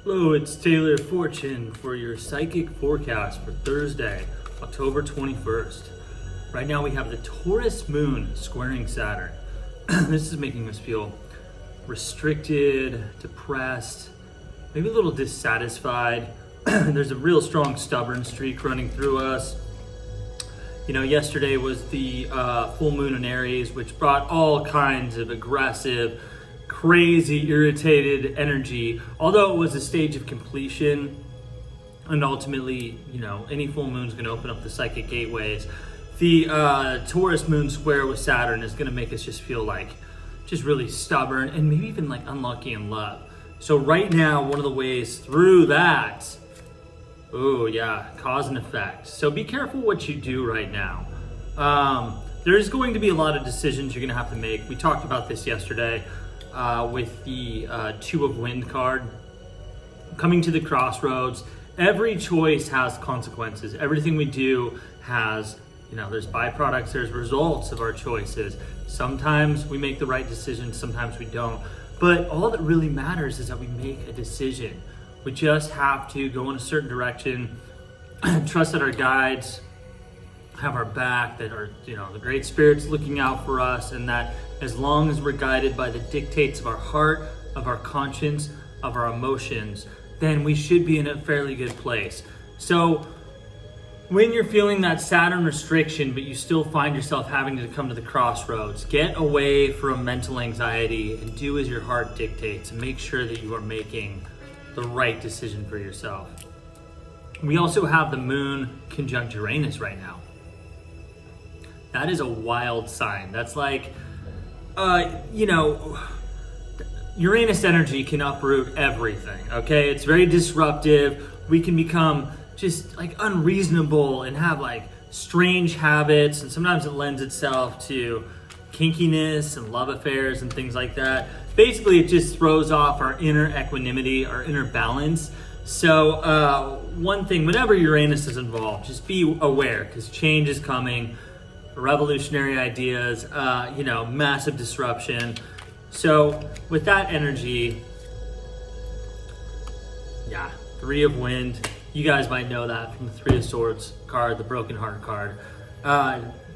Hello, it's Taylor Fortune for your psychic forecast for Thursday, October 21st. Right now we have the Taurus moon squaring Saturn. This is making us feel restricted, depressed, maybe a little dissatisfied. There's a real strong stubborn streak running through us. You know, yesterday was the full moon in Aries, which brought all kinds of aggressive, crazy, irritated energy. Although it was a stage of completion, and ultimately, you know, any full moon is going to open up the psychic gateways. The Taurus moon square with Saturn is going to make us just feel like just really stubborn and maybe even like unlucky in love. So right now, one of the ways through that, cause and effect. So be careful what you do right now. There's going to be a lot of decisions you're going to have to make. We talked about this yesterday with the Two of Wind card. Coming to the crossroads, every choice has consequences. Everything we do has, there's byproducts, there's results of our choices. Sometimes we make the right decision, sometimes we don't. But all that really matters is that we make a decision. We just have to go in a certain direction, trust that our guides have our back, that our, the great spirit's looking out for us, and that as long as we're guided by the dictates of our heart, of our conscience, of our emotions, then we should be in a fairly good place. So when you're feeling that Saturn restriction, but you still find yourself having to come to the crossroads, get away from mental anxiety and do as your heart dictates, and make sure that you are making the right decision for yourself. We also have the moon conjunct Uranus right now. That is a wild sign. That's like, Uranus energy can uproot everything, okay? It's very disruptive. We can become just like unreasonable and have like strange habits, and sometimes it lends itself to kinkiness and love affairs and things like that. Basically, it just throws off our inner equanimity, our inner balance. So one thing, whenever Uranus is involved, just be aware, because change is coming, revolutionary ideas, massive disruption. So with that energy, Three of Wind, you guys might know that from the Three of Swords card, the Broken Heart card.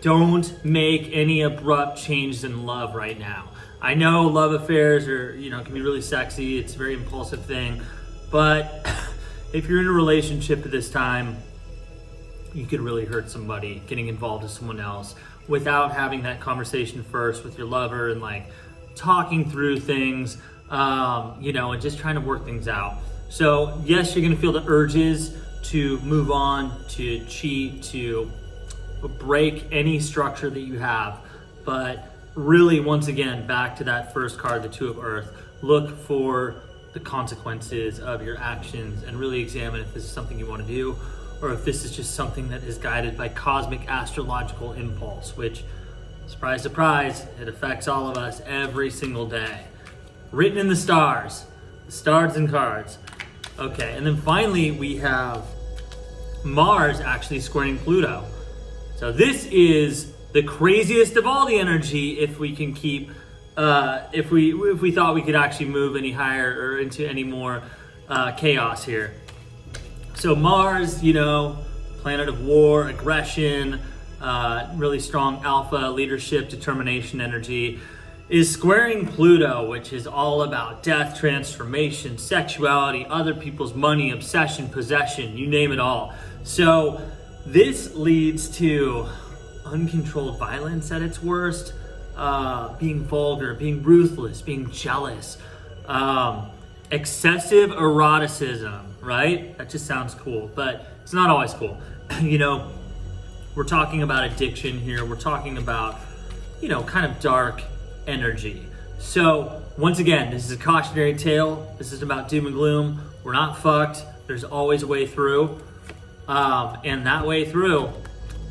Don't make any abrupt changes in love right now. I know love affairs are, can be really sexy. It's a very impulsive thing. But if you're in a relationship at this time, you could really hurt somebody getting involved with someone else without having that conversation first with your lover and like talking through things, and just trying to work things out. So yes, you're gonna feel the urges to move on, to cheat, to break any structure that you have. But really, once again, back to that first card, the Two of Earth, look for the consequences of your actions and really examine if this is something you want to do, or if this is just something that is guided by cosmic astrological impulse, which, surprise, surprise, it affects all of us every single day. Written in the stars and cards. Okay, and then finally we have Mars actually squaring Pluto. So this is the craziest of all the energy if we can keep, if we thought we could actually move any higher or into any more chaos here. So Mars, planet of war, aggression, really strong alpha, leadership, determination energy, is squaring Pluto, which is all about death, transformation, sexuality, other people's money, obsession, possession, you name it all. So this leads to uncontrolled violence at its worst, being vulgar, being ruthless, being jealous, excessive eroticism, right? That just sounds cool, but it's not always cool. We're talking about addiction here. We're talking about, kind of dark energy. So once again, this is a cautionary tale. This isn't about doom and gloom. We're not fucked. There's always a way through. And that way through,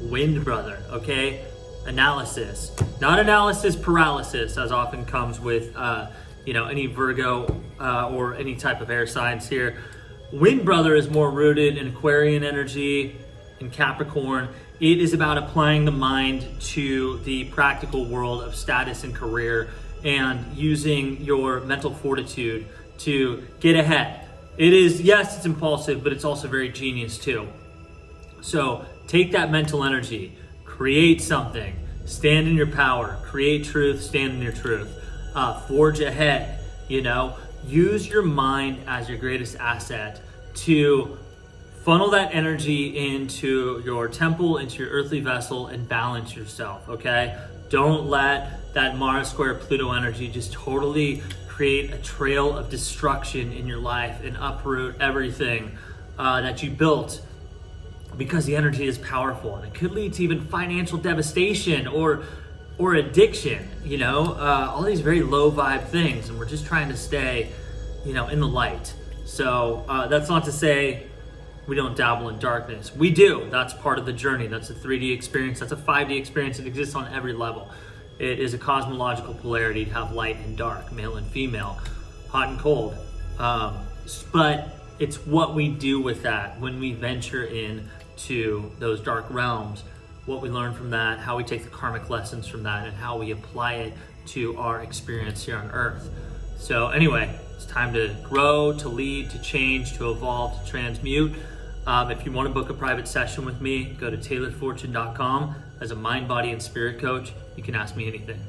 Wind Brother, okay? Analysis. Not analysis paralysis, as often comes with, any Virgo or any type of air signs here. Wind Brother is more rooted in Aquarian energy, in Capricorn. It is about applying the mind to the practical world of status and career and using your mental fortitude to get ahead. it is, yes, it's impulsive, but it's also very genius too. So take that mental energy, create something, stand in your power, create truth, stand in your truth, forge ahead, use your mind as your greatest asset to funnel that energy into your temple, into your earthly vessel, and balance yourself, okay? Don't let that Mars square Pluto energy just totally create a trail of destruction in your life and uproot everything that you built, because the energy is powerful and it could lead to even financial devastation or addiction, all these very low vibe things, and we're just trying to stay, in the light. So that's not to say we don't dabble in darkness. We do. That's part of the journey. That's a 3D experience. That's a 5D experience. It exists on every level. It is a cosmological polarity to have light and dark, male and female, hot and cold. But it's what we do with that when we venture in to those dark realms, what we learn from that, how we take the karmic lessons from that, and how we apply it to our experience here on Earth. So anyway, it's time to grow, to lead, to change, to evolve, to transmute. If you want to book a private session with me, go to taylorfortune.com. As a mind, body, and spirit coach, you can ask me anything.